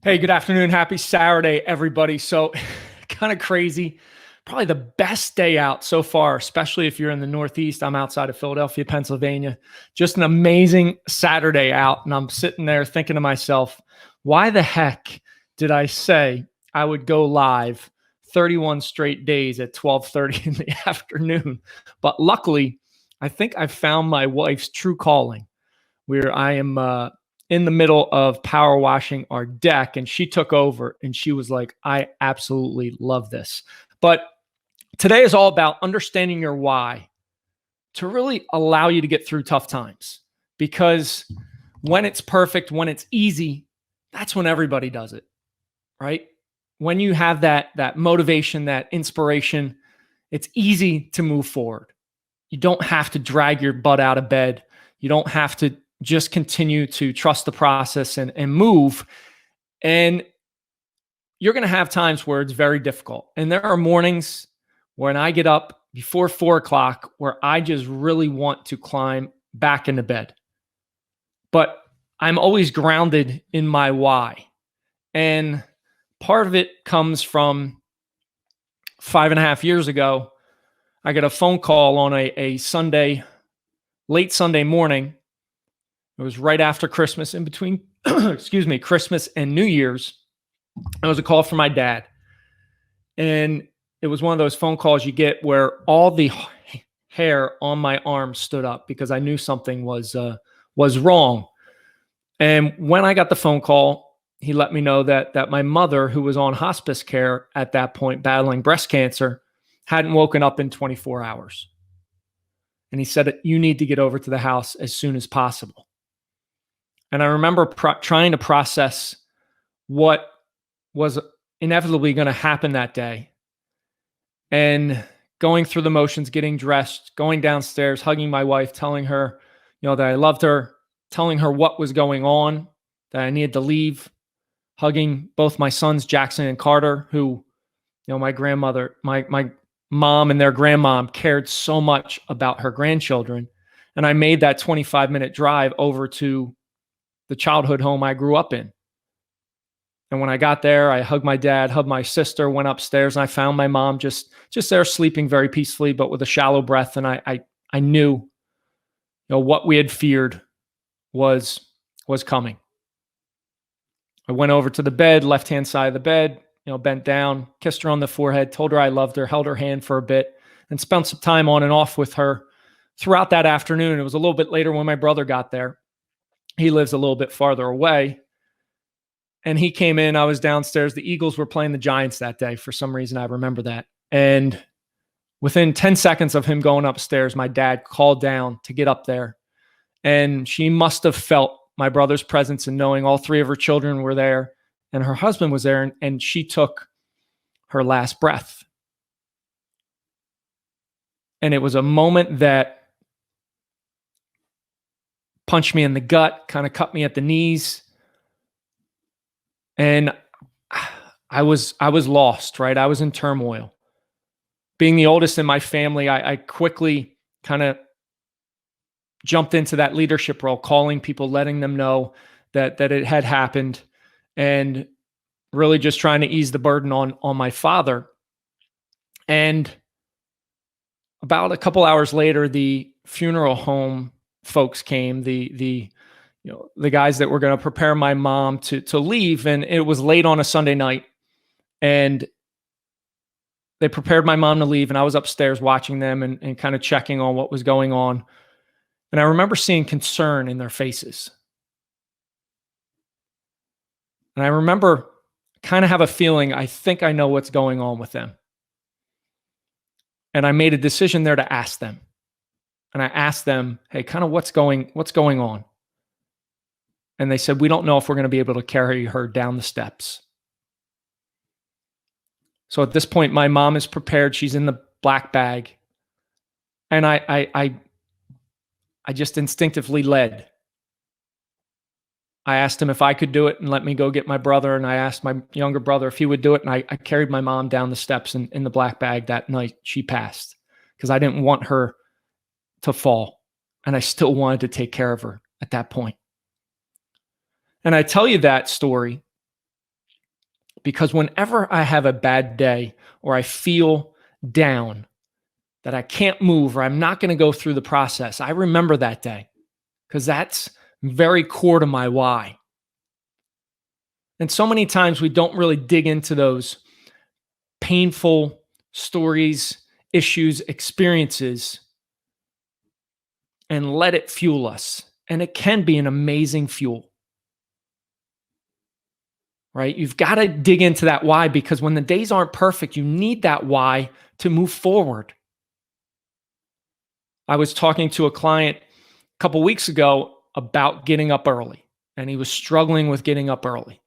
Hey, good afternoon. Happy Saturday, everybody. So, kind of crazy. Probably the best day out so far, especially if you're in the Northeast. I'm outside of Philadelphia, Pennsylvania. Just an amazing Saturday out. And I'm sitting there thinking to myself, why the heck did I say I would go live 31 straight days at 12:30 in the afternoon? But luckily, I think I found my wife's true calling where I am in the middle of power washing our deck, and she took over and she was like, I absolutely love this. But today is all about understanding your why to really allow you to get through tough times. Because when it's perfect, when it's easy, that's when everybody does it, right? When you have that motivation, that inspiration, it's easy to move forward. You don't have to drag your butt out of bed. You don't have to just continue to trust the process and move. And you're going to have times where it's very difficult. And there are mornings when I get up before 4 o'clock where I just really want to climb back into bed. But I'm always grounded in my why. And part of it comes from 5.5 years ago. I got a phone call on a Sunday, late Sunday morning. It was right after Christmas, in between, excuse me, Christmas and New Year's. It was a call from my dad. And it was one of those phone calls you get where all the hair on my arm stood up because I knew something was wrong. And when I got the phone call, he let me know that my mother, who was on hospice care at that point, battling breast cancer, hadn't woken up in 24 hours. And he said, you need to get over to the house as soon as possible. And I remember trying to process what was inevitably going to happen that day and going through the motions, getting dressed, going downstairs, hugging my wife, telling her, that I loved her, telling her what was going on, that I needed to leave, hugging both my sons, Jackson and Carter, who, my grandmother, my mom and their grandmom cared so much about her grandchildren. And I made that 25-minute drive over to the childhood home I grew up in. And when I got there, I hugged my dad, hugged my sister, went upstairs, and I found my mom just there sleeping very peacefully, but with a shallow breath. And I knew, what we had feared was coming. I went over to the bed, left-hand side of the bed, bent down, kissed her on the forehead, told her I loved her, held her hand for a bit, and spent some time on and off with her throughout that afternoon. It was a little bit later when my brother got there. He lives a little bit farther away. And he came in, I was downstairs. The Eagles were playing the Giants that day. For some reason, I remember that. And within 10 seconds of him going upstairs, my dad called down to get up there. And she must have felt my brother's presence and knowing all three of her children were there and her husband was there. And she took her last breath. And it was a moment that punched me in the gut, kind of cut me at the knees. And I was lost, right? I was in turmoil. Being the oldest in my family, I quickly kind of jumped into that leadership role, calling people, letting them know that it had happened, and really just trying to ease the burden on my father. And about a couple hours later, the funeral home folks came, the guys that were going to prepare my mom to leave. And it was late on a Sunday night, and they prepared my mom to leave. And I was upstairs watching them and kind of checking on what was going on. And I remember seeing concern in their faces. And I remember kind of have a feeling, I think I know what's going on with them. And I made a decision there to ask them. And I asked them, hey, kind of what's going on? And they said, we don't know if we're going to be able to carry her down the steps. So at this point, my mom is prepared. She's in the black bag. And I just instinctively led. I asked him if I could do it and let me go get my brother. And I asked my younger brother if he would do it. And I carried my mom down the steps in the black bag that night. She passed because I didn't want her to fall. And I still wanted to take care of her at that point. And I tell you that story because whenever I have a bad day or I feel down, that I can't move or I'm not going to go through the process, I remember that day because that's very core to my why. And so many times we don't really dig into those painful stories, issues, experiences, and let it fuel us. And it can be an amazing fuel, right? You've got to dig into that why, because when the days aren't perfect, you need that why to move forward. I was talking to a client a couple weeks ago about getting up early, and he was struggling with getting up early.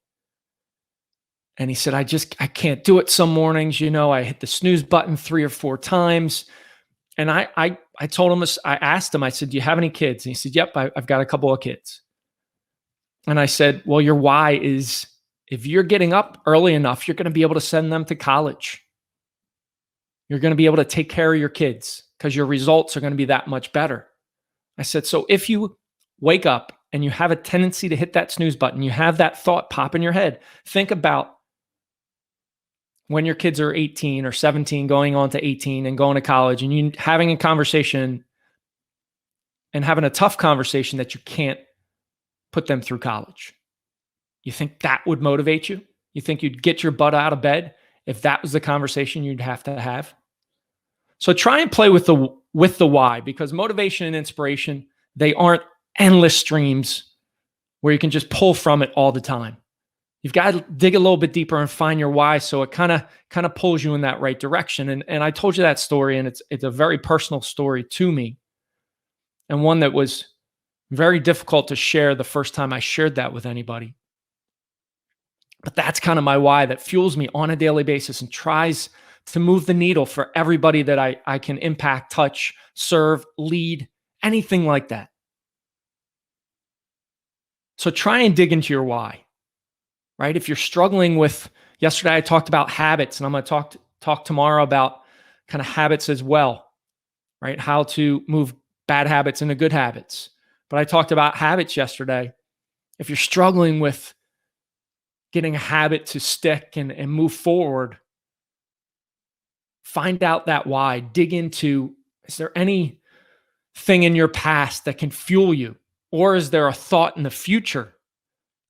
And he said, I can't do it some mornings. I hit the snooze button 3 or 4 times. And I told him, I asked him, I said, do you have any kids? And he said, yep, I've got a couple of kids. And I said, well, your why is if you're getting up early enough, you're going to be able to send them to college. You're going to be able to take care of your kids because your results are going to be that much better. I said, so if you wake up and you have a tendency to hit that snooze button, you have that thought pop in your head, think about when your kids are 18 or 17, going on to 18 and going to college, and you having a conversation and having a tough conversation that you can't put them through college. You think that would motivate you? You think you'd get your butt out of bed if that was the conversation you'd have to have? So try and play with the why, because motivation and inspiration, they aren't endless streams where you can just pull from it all the time. You've got to dig a little bit deeper and find your why, so it kind of pulls you in that right direction. And I told you that story, and it's a very personal story to me, and one that was very difficult to share the first time I shared that with anybody. But that's kind of my why that fuels me on a daily basis and tries to move the needle for everybody that I can impact, touch, serve, lead, anything like that. So try and dig into your why. Right? If you're struggling with, yesterday I talked about habits, and I'm going to talk tomorrow about kind of habits as well, right? How to move bad habits into good habits. But I talked about habits yesterday. If you're struggling with getting a habit to stick and move forward, find out that why. Dig into, is there anything in your past that can fuel you? Or is there a thought in the future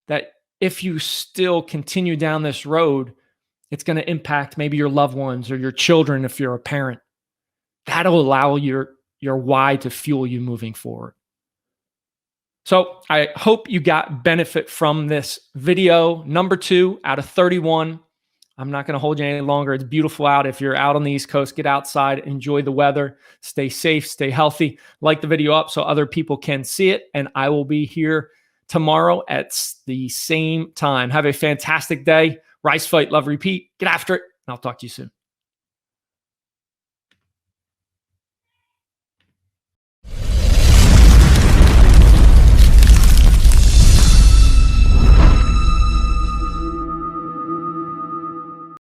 that if you still continue down this road, it's going to impact maybe your loved ones or your children if you're a parent? That'll allow your why to fuel you moving forward. So I hope you got benefit from this video. Number 2 out of 31. I'm not going to hold you any longer. It's beautiful out. If you're out on the East Coast, get outside, enjoy the weather, stay safe, stay healthy. Like the video up so other people can see it. And I will be here tomorrow at the same time. Have a fantastic day. Rise, fight, love, repeat. Get after it. And I'll talk to you soon.